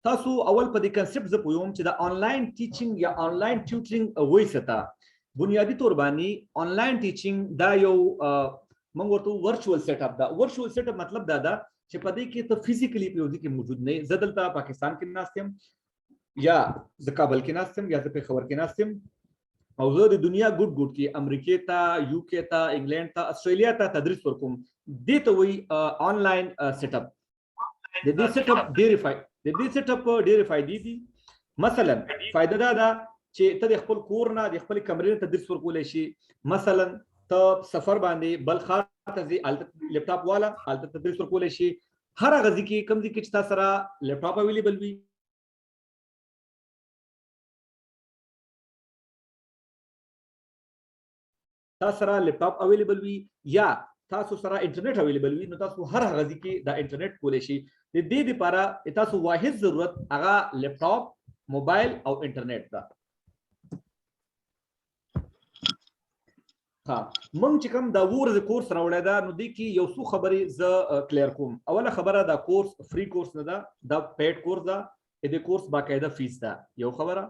تاسو اول په دې کنسپټ ز پویم چې دا آنلاین ټیچینګ یا آنلاین ټیوټرینګ وایي ستا بنیادی تور باندې آنلاین ټیچینګ دا یو موږ ورته ورچوال سیټ اپ دا ورچوال سیټ اپ مطلب دا چې په دې کې ته فزیکلی په یوه کې موجود نه زه دلته پاکستان کې ناستم یا زه کابل کې ناستم یا زه پېښور کې ناستم او زه د دنیا ګډ کې امریکا ته یو کې ته انګلند ته استرالیا ته تدریس ورکوم دې ته وایي آنلاین سیټ اپ د دې سیټ اپ ډېر فائدې دي مثلا فائدہ دا ده چې ته د خپل کور نه د خپل کمرې ته تدریس ورکولی شي مثلا ته سفر باندې بل ښار ته ځې هلته لیپټاپ والا هلته تدریس ورکولی شي هر هغه ځای کې کوم ځای کې چې تا سره لیپټاپ اویلیبل وي تاسو سره لیپټاپ اویلیبل وي یا تاسو سره انټرنیټ اویلیبل وي نو تاسو هر هغه ځای کې دا انټرنیټ کولی شي د دې لپاره تاسو واحد ضرورت هغه لیپټاپ موبایل او انټرنیټ ده ها مونږ چې کوم دا ورځ کورس راوړی دا نو دې کې یو څو خبرې زه کلیر کوم اوله خبره دا کورس فری کورس نه ده دا پیډ کورس ده د کورس باقاعده فیس ده یو خبره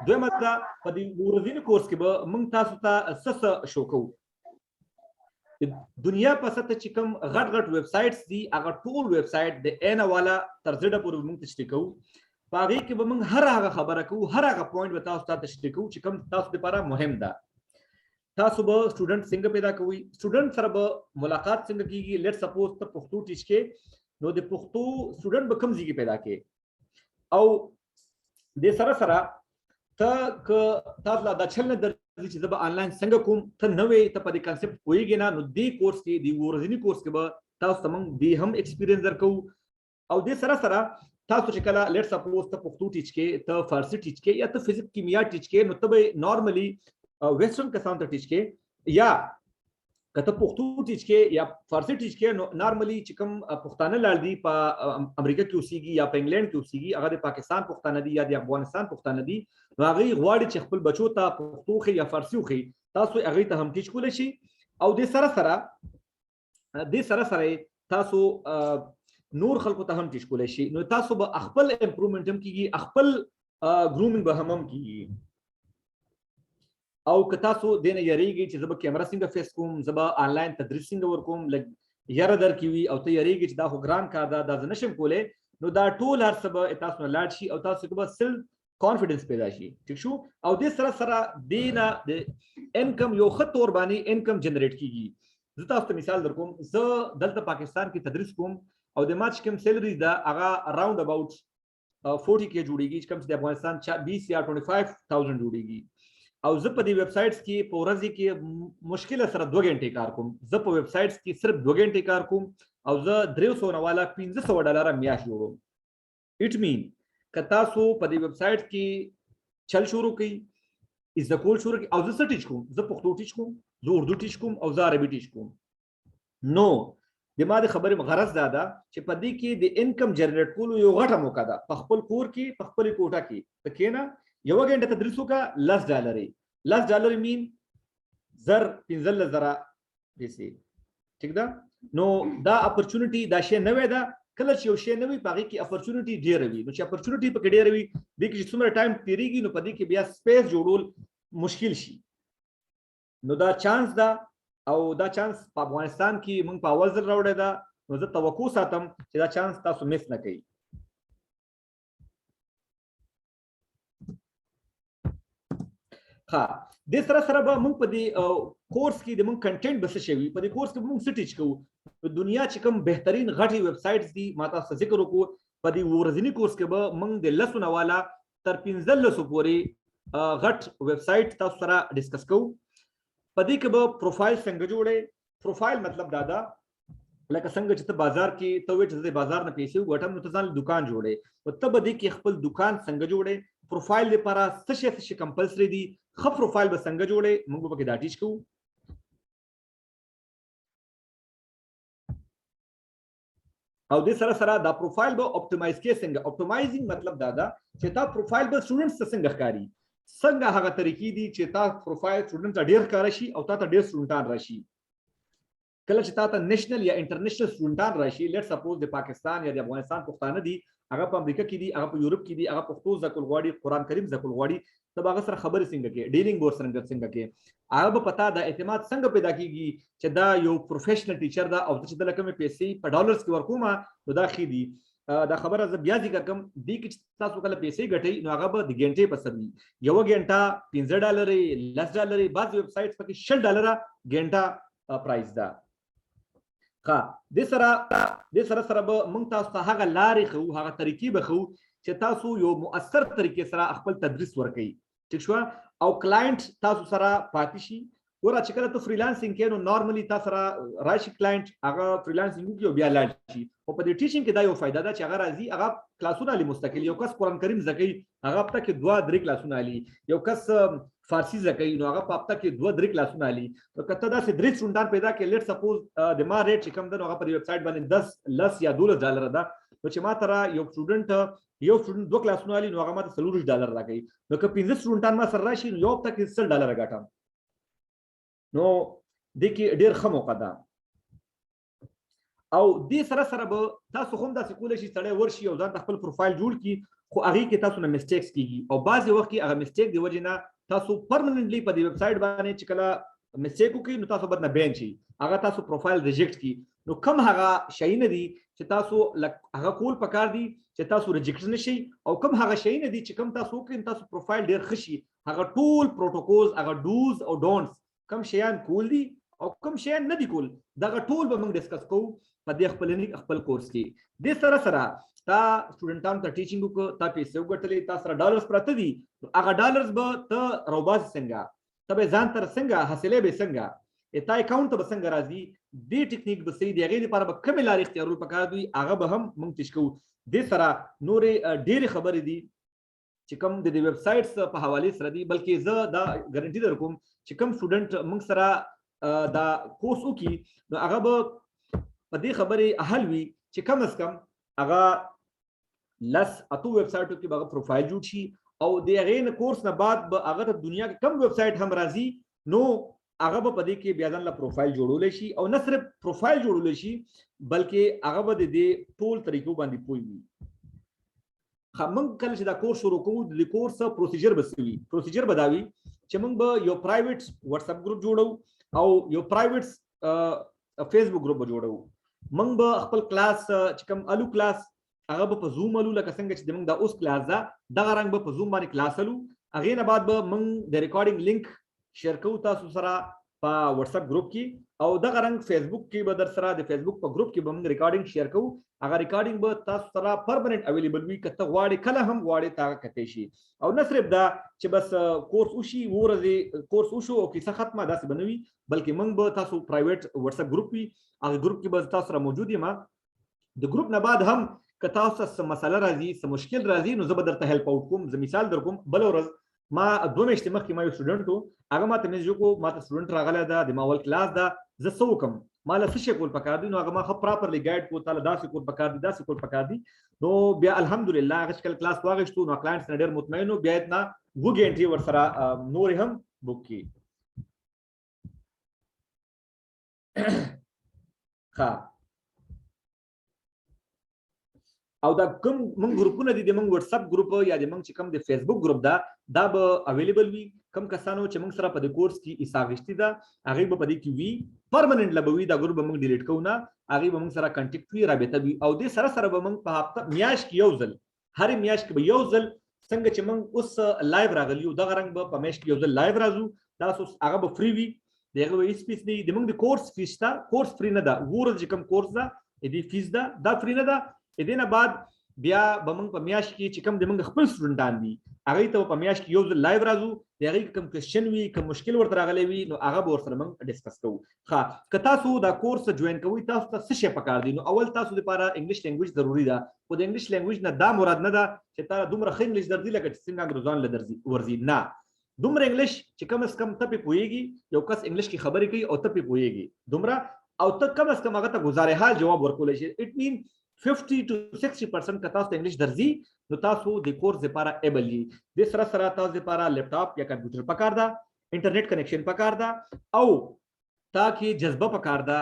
دویمه دا په دې ورځني کورس کې به موږ تاسو ته څه شو کوو دنیا په سطح چې کوم غټ ویب سایټس دي هغه ټول ویب سایټ د ان والا تر زړه پورې موږ تشریح کوو په هغې کې به موږ هر هغه خبره کوو هر هغه پوینټ به تاسو ته تشریح کوو چې کوم تاسو لپاره مهم ده تاسو به سټوډنټ څنګه پیدا کوئ سټوډنټ سره به ملاقات څنګه کیږي لیټ سپوز ته پښتو ټیچ کې نو د پښتو سټوډنټ به کوم ځای کې پیدا کې او د سره سره تاسو لا د چل نه درځي چې زه به آنلاین څنګه کوم ته نوې ته په دې کنسپټ پوهېږې نه نو دې کورس کې د ورځني کورس کې به تاسو ته موږ دې هم ایکسپیرینس درکوو او دې سره سره تاسو چې کله لیټ سپوز ته پښتو ټیچ کې ته فارسي ټیچ کې یا ته فزیک کیمیا ټیچ کې نو ته به نارملی ویسټرن کسانو ته ټیچ کې یا که ته پښتو ټیچ کې یا فارسي ټیچ کې نو نارملی چې کوم پښتانه لاړ دي په امریکا کې اوسېږي یا په انګلند کې اوسېږي هغه د پاکستان پښتانه دي یا د افغانستان پښتانه دي نو هغوی غواړي چې خپل بچو ته پښتو ښي یا فارسي وښي تاسو هغوی ته هم ټیچ کولی شي او دې سره سره تاسو نور خلکو ته هم ټیچ کولی شي نو تاسو به خپل امپروومنټ هم کیږي خپل ګرومینګ به هم کیږي او که تاسو دې نه یریږئ چې زه به کیمره څنګه فیس کوم زه به آنلاین تدریس څنګه ورکوم لږ یره درکې وي او ته یریږئ چې دا خو ګران کار ده دا زه نشم کولی نو دا ټول هر څه به تاسو نه لاړ شي او تاسو کې به سیلف کانفیډنس پیدا شي ټیک شو او دې سره سره دې نه د انکم یو ښه طور باندې انکم جنریټ کیږي زه تاسو ته مثال در کوم زه دلته پاکستان کې تدریس کوم او د ما چې کوم سیلری ده هغه اراوند اباوټ 40K جوړیږي چې کوم چې د افغانستان 20 یا 25,000 جوړیږي او زه په دې ویب سایټس کې په ورځ کې مشکل سره 2 غنټې کار کوم زه په ویب سایټس کې صرف 2 غنټې کار کوم او زه 300 نه والا $1500 میاشت جوړوم اټ مین که تاسو په دې ویب سایټ کې چل شروع کړئ از د کول شروع کړئ او زه څه ټیچ کوم زه پښتو ټیچ کوم زه اردو ټیچ کوم او زه عربي ټیچ کوم نو د ما د خبرې غرض دا ده چې په دې کې د انکم جنریټ کولو یو غټه موقع ده په خپل کور کې په خپل کوټه کې ته کېنه یو غنټه تدریس وکړه $10 مین 15,000 پیسې ټیک ده نو دا اپورچونټي دا شی نوې ده کله چې یو شی نوې په هغې کې اپورچونټي ډېره وي نو چې اپورچونټي پکې ډېره وي دې کې چې څومره ټایم تېرېږي نو په دې کې بیا سپیس جوړول مشکل شي نو دا چانس ده او دا چانس په افغانستان کې موږ په اول ځل راوړی ده نو زه توقع ساتم چې دا چانس تاسو مس نه کوئ ها د سره به موږ په دې کورس کې د موږ کنټینټ به څه شی وي په دې کورس کې به موږ څه ټیچ کوو په دنیا چې کوم بهترین غټې ویب سایټس دي ما تاسو ذکر وکړو په دې ورځني کورس کې به موږ د 10 نه والا تر 15 پورې غټ ویب سایټ تاسو سره ډسکس کوو په دې کې به پروفایل څنګه جوړې پروفایل مطلب دا ده لکه څنګه چې ته بازار کې ته وایې چې زه بازار نه پیسې وګټم نو ته ځان دکان جوړې او ته به دې کې خپل دکان څنګه جوړې پروفایل لپاره څه شی کمپلسري دي ښه پروفایل به څنګه جوړې موږ به پکې دا ټیچ کوو او دې سره سره دا پروفایل به اپټیمایز کې څنګه اپټیمایزینګ مطلب دا ده چې تا پروفایل به سټوډنټس ته څنګه ښکاري څنګه هغه طریقې دي چې تا پروفایل سټوډنټ ته ډېر ښکاره شي او تا ته ډېر سټوډنټان راشي کله چې تاسو نېشنل یا انټرنیشنل سټوډنټان راشي لیټ سپوز د پاکستان یا د افغانستان پښتانه دي هغه په امریکا کې دي هغه په یورپ کې دي هغه پښتو زده کول غواړي قرآن کریم زده کول غواړي ته هغه سره خبرې څنګه کې ډیلینګ ور څنګه کې هغه به پتا د اعتماد څنګه پیدا کیږي چې دا یو پروفیشنل ټیچر دا او چې د لکه پیسې په ډالرز کې ورکوما نو دا خې دي دا خبره ز بیا ذکر کوم دی کې تاسو کله پیسې ګټئ نو هغه به د غنټې په سر وي یو غنټه $15 $10 بعض ویب سایټس پکې $10 غنټه پرایس ده ها د سره به موږ تاسو ته هغه لارې خو هغه طریقې به خو چې تاسو یو مؤثر طریقې سره خپل تدریس ورکړئ ټیک شو او کلاینټ تاسو سره پاتې شي ورا چې کله ته فریلانسینګ کې نو نارملی تاسو سره راشي کلاینټ هغه فریلانسینګ کوي بیا لاړ شي او په دې ټیچینګ کې دا یو فائدہ ده چې هغه راځي هغه کلاسونه لري مستقل یو کس قرآن کریم زکوي هغه په کې 2-3 کلاسونه لري یو کس فارسی زکوي نو هغه په هفته کې 2-3 کلاسونه لري نو کته دا سه درې سټوډنټان پیدا کې لیټ سپوز د ما ریټ چې کم ده هغه په ویب سټ باندې 10 یا $12 ده نو چې ما ترا یو سټوډنټ 2 کلاسونه لري نو هغه ماته $40 راکړي نو که 15 سټوډنټان ما سره راشي نو یو هفته کې $10 ګټم نو د کې ډیر ښه موقع ده او دې سره به تاسو هم داسې کولای شئ سړی ورشي او ځان خپل پروفایل جوړ کړي خو هغه کې تاسو نه میسټیکس کیږي او بعضې وخت کې هغه میسټیک دی وجه نه تاسو پرمننټلی په دې ویب سټ باندې چې کله میسټیک وکړي نو تاسو باندې بین شي هغه تاسو پروفایل ریجیکټ کړي نو کم هغه شي نه دي چې تاسو هغه کول پکار دي چې تاسو ریجیکټ نشي او کم هغه شي نه دي چې کم تاسو وکړئ تاسو پروفایل ډیر خشي هغه ټول پروتوکولز هغه ډوز او ډونټس کم شیان کول دي او کم شیان نه دي کول دا ټول به موږ ډیسکس کوو په دې خپل کورس کې د سره تا سټوډنټانو ته ټیچینګ وکړه تا پیسې وګټلې تا سره ډالرز پراته دي هغه ډالرز به ته روباس څنګه ته به ځان تر څنګه حاصلې به څنګه اتا اکاونټ به څنګه راځي دې ټیکنیک به صحیح دی هغه لپاره به کوم لارې اختیارول پکار دي هغه به هم موږ تشکو د سره نورې ډېرې خبرې دي چې کوم د ویب سایټس په حواله سره دي بلکې زه دا ګارانټي درکوم چې کوم سټوډنټ موږ سره دا کورس وکي نو هغه به په دې خبرې اهل وي چې کم از کم هغه لس اتو ویب سایټو کې به پروفایل جوړ شي او د هغې کورس نه بعد به هغه د دنیا کې کم ویب سایټ هم راځي نو هغه به په دې کې بیا ځان له پروفایل جوړولی شي او نه صرف پروفایل جوړولی شي بلکې هغه به د دې ټول طریقو باندې پوه وي موږ کله چې دا کورس شروع کوو د کورس پروسیجر به څه وي پروسیجر به دا وي چې موږ به یو پرایویټ واتساپ ګروپ جوړو او یو پرایویټ فیسبوک ګروپ به جوړو موږ به خپل کلاس چې کوم الو کلاس هغه به په زوم الو لکه څنګه چې موږ دا اوس کلاس ده دغه رنګ به په زوم باندې کلاس الو هغې نه بعد به موږ د ریکارډینګ لینک شیر کوو تاسو سره په واتساپ ګروپ کې او دغه رنګ فیسبوک کې به در سره د فیسبوک په ګروپ کې به موږ ریکارډینګ شیر کوو هغه ریکارډینګ به تاسو سره پرمننت اویلیبل وي که ته غواړې کله هم غواړې تا کتی شي او نه صرف دا چې بس کورس وشي ورځې کورس وشو او کیسه ختمه داسې به نه وي بلکې موږ به تاسو پرایویټ واتساپ ګروپ وي هغه ګروپ کې به تاسو سره موجود یم د ګروپ نه بعد هم که تاسو څه مسله راځي څه مشکل راځي نو زه به درته هیلپ اوټ کوم زه مثال در کوم بله ورځ ما 2 میاشتې مخکې ما یو سټوډنټ و هغه ماته میسج وکړو ماته سټوډنټ راغلی ده د ما اول کلاس ده زه څه وکړم ما له څه شی کول پکار دي نو هغه ما ښه پراپرلی ګایډ کړو تا له داسې کول پکار دي داسې کول پکار دي نو بیا الحمدلله هغه چې کله کلاس واخیستو نو کلاینټس نه ډېر مطمئن و بیا یې نه 2 ګنټې ورسره نورې هم بک کړي ښه او دا کوم موږ ګروپونه دي د موږ واتساپ ګروپ یا د موږ چې کوم د فیسبوک ګروپ ده دا به اویلیبل وي کوم کسانو چې موږ سره په د کورس کې حصه اخیستې ده هغې به په دې کې وي پرمننټ له به وي دا ګروپ به موږ ډیلیټ کوو نه هغې به موږ سره کنټیکټ وي رابطه وي او دې سره سره به موږ په هفته میاشت کې یو ځل هرې میاشت کې به یو ځل څنګه چې موږ اوس لایو راغلي یو دغه رنګ به په میاشت کې یو ځل لایو راځو دا هغه به فری وي د هغه به هېڅ فیس نه وي د موږ د کورس فیس شته کورس فری نه ده 2 ورځې کوم کورس ده د دې فیس ده دا فری نه ده دې نه بعد بیا به موږ په میاشت کې چې کوم د موږ خپل سټوډنټان دي هغې ته په میاشت کې یو ځل لایو راځو د هغې کوم کوېسچن وي کوم مشکل ورته راغلی وي نو هغه به ورسره موږ ډسکس کوو ښه که تاسو دا کورس جوین کوئ تاسو ته څه شی پکار دي نو اول تاسو دپاره انګلیش لینګویج ضروري ده خو د انګلیش لینګویج نه دا مراد نه ده چې تا دومره ښه انګلیش درځي لکه چې څنګه انګریزان له ورځي نه دومره انګلیش چې کم از کم ته پې پوهېږي یو کس انګلیش کې خبرې کوي او ته پې پوهېږي دومره او ته کم از کم هغه ته ګزارې حال جواب ورکولی شي اټ مین 50 to 60% که تاسو ته انګلیش درځي نو تاسو د کورس لپاره ایبل یي د سره سره تاسو لپاره لیپټاپ یا کمپیوټر پکار ده انټرنیټ کنیکشن پکار ده او تا کې جذبه پکار ده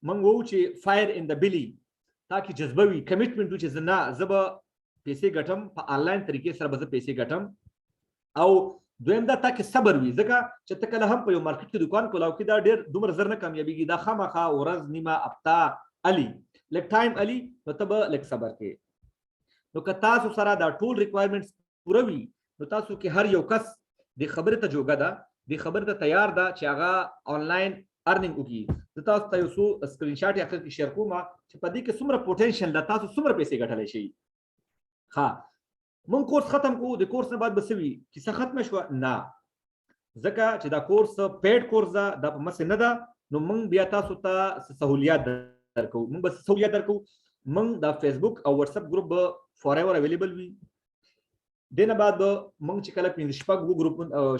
موږ وو چې فایر ان د بلی تاکي جذبه وي کمیټمنټ چې زه نه زه به پیسې ګټم په آنلاین طریقې سره به زه پیسې ګټم او دویم دا تاکي صبر وي ځکه چې ته کله هم په یو مارکیټ کې دکان کولاو کې دا ډېر دومره زر نه کامیابیږي دا خامخا ورځ نیمه هفته علي لږ ټایم علي نو ته به لږ صبر کې نو که تاسو سره دا ټول ریکوایرمنټس پوره وي نو تاسو کې هر یو کس د خبرې ته جوګه ده د خبرې ته تیار ده چې هغه آنلاین ارننګ وکړي زه تاسو ته یو څو سکرین شاټ یا اخر کې شیر کوم چې په دې کې څومره پوټنشل ده تاسو څومره پیسې ګټلی شئ ها مونږ کورس ختم کوو د کورس نه بعد به څه وي کیسه ختمه شوه نه ځکه چې دا کورس پیډ کورس ده دا په مسې نه ده نو مونږ بیا تاسو ته سہولیات درکو مونږ به سہولیات درکو مونږ دا فیسبوک او واتساپ ګروپ به فار ایور اویلیبل وي دنه بعد مونږ چې کله پنځه شپږ وو ګروپ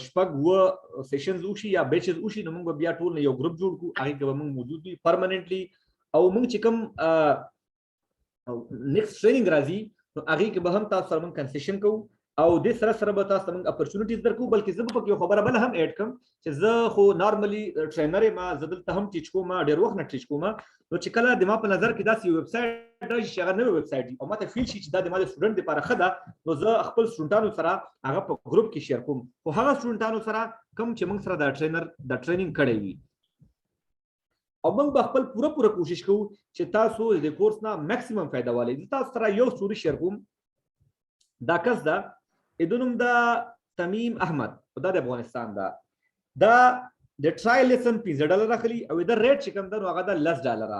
شپږ وو سیشنز وشي یا بیچز وشي نو مونږ بیا ټول یو ګروپ جوړ کو هغه کې به مونږ موجود وي پرمننټلی او مونږ چې کوم نیکسټ ټریننګ راځي نو هغه کې به هم تاسو سره مونږ کنسیشن کوو او د سره سره به تاسو مونږ اپورچونټیز درکو بلکې زه به پکې خبره بل هم اډ کوم چې زه خو نارملی ټرینر ما زدل ته هم ټیچ کوم ډیر وخت نه ټیچ کوم نو چې کله د ما په نظر کې داسې ویب سټ راشي چې هغه نوې ویب سټ او ماته فیل شي چې دا د ما د سټوډنټ لپاره ښه ده نو زه خپل سټوډنټانو سره هغه په ګروپ کې شیر کوم خو هغه سټوډنټانو سره کوم چې موږ سره دا ټرینر دا ټریننګ کړی وي او موږ به خپل پوره کوشش کوو چې تاسو د کورس نه میکسیمم فائدہ والئ تاسو سره یو سټوري شیر کوم دا کس دا ادونم دا تمیم احمد دا د افغانستان دا د ټرایل لیسن $15 راخلی او دا ریټ چې کوم دا نو هغه دا $10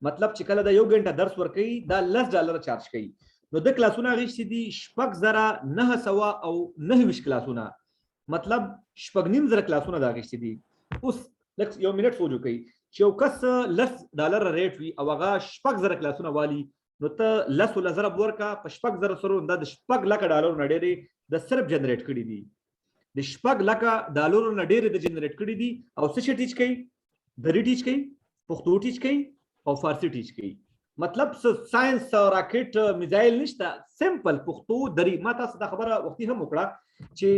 مطلب چې کله دا یو غنټه درس ورکوي دا $10 چارج کوي نو د کلاسونه غیشتي دي 6900 او 29 کلاسونه مطلب 9.5 کلاسونه دا غیشتي دي اوس لکه یو منټ سوچو کوي چې یو کس $10 ریټ وي او هغه 9 کلاسونه والی نو ته لسو لزره ورکا په 6,000 سره دا د $6,00,000 نه ډېرې د صرف جنریټ کړي دي د $6,00,000 نه ډېرې د جنریټ کړي دي او څه ټیچ کوي دری ټیچ کوي پښتو ټیچ کوي او فارسی ټیچ کوي مطلب ساينس راکټ میزایل نشته سمپل پښتو دری ما تاسو دا خبره وختي هم وکړه چې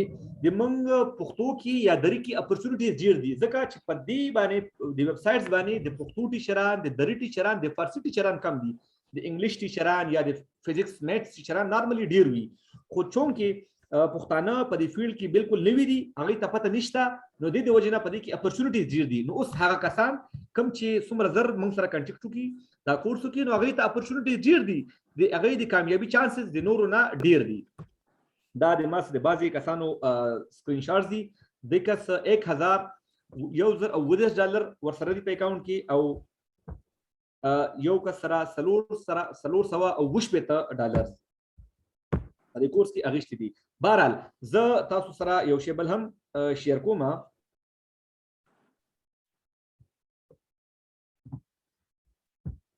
د منګ پښتو کې یا دری کې اپورچونټیز ډیر دي ځکه چې په دې باندې د ویب سایټس باندې د پښتو ټیچران د دری ټیچران د فارسی ټیچران کم دي د انګلیش ټیچران یا د فزکس میتھس ټیچران نارملی ډیر وي خو چون کې پښتانه په دې فیلډ کې بالکل نوی دي هغه ته پته نشته نو د دې وجه نه په دې کې اپورچونټیز ډیر دي نو اوس هغه کسان کم چې څومره زر موږ سره کنټیکټ وکړي دا کورس وکړي نو هغه ته اپورچونټیز ډیر دي د هغه د کامیابی چانسز د نورو نه ډیر دي دا د ماس د بازي کسانو سکرین شاټس دي د کس $1,010 ورسره دی په اکاونټ کې او یو کس سره $300 او $20 د کورس کې اغشتي دي بهرحال زه تاسو سره یو شی بل هم شیر کوم